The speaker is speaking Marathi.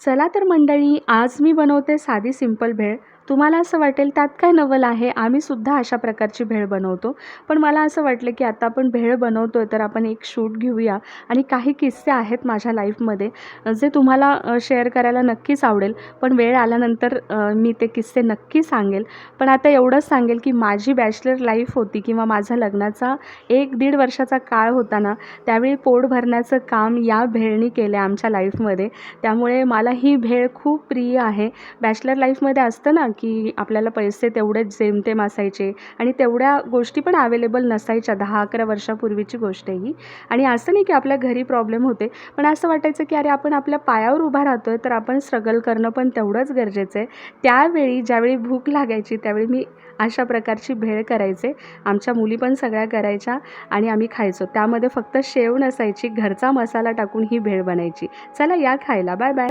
चला तर मंडळी, आज मी बनवते साधी सिंपल भेळ. तुम्हाला असं वाटेल त्यात काय नवल आहे, आम्ही सुद्धा अशा प्रकारची भेळ बनवतो. पण मला असं वाटलं की आता आपण भेळ बनवतोय तर आपण एक शूट घेऊया आणि काही किस्से आहेत माझ्या लाईफमध्ये जे तुम्हाला शेअर करायला नक्कीच आवडेल. पण वेळ आल्यानंतर मी ते किस्से नक्की सांगेल. पण आता एवढंच सांगेल की माझी बॅचलर लाईफ होती किंवा माझा लग्नाचा 1-1.5 वर्षाचा काळ होता ना, त्यावेळी पोट भरण्याचं काम या भेळनी केलं आमच्या लाईफमध्ये. त्यामुळे मला ही भेळ खूप प्रिय आहे. बॅचलर लाईफमध्ये असतं ना, की आपल्याला पैसे तेवढेच जेमतेम असायचे आणि तेवढ्या गोष्टी पण अवेलेबल नसायच्या. 10-11 वर्षापूर्वीची गोष्ट आहे ही. आणि असं नाही की आपल्या घरी प्रॉब्लेम होते, पण असं वाटायचं की अरे आपण आपल्या पायावर उभा राहतोय, तर आपण स्ट्रगल करणं पण तेवढंच गरजेचं आहे. त्यावेळी ज्यावेळी भूक लागायची त्यावेळी मी अशा प्रकारची भेळ करायचे. आमच्या मुली पण सगळ्या करायच्या आणि आम्ही खायचो. त्यामध्ये फक्त शेव नसायची, घरचा मसाला टाकून ही भेळ बनायची. चला या खायला. Bye bye.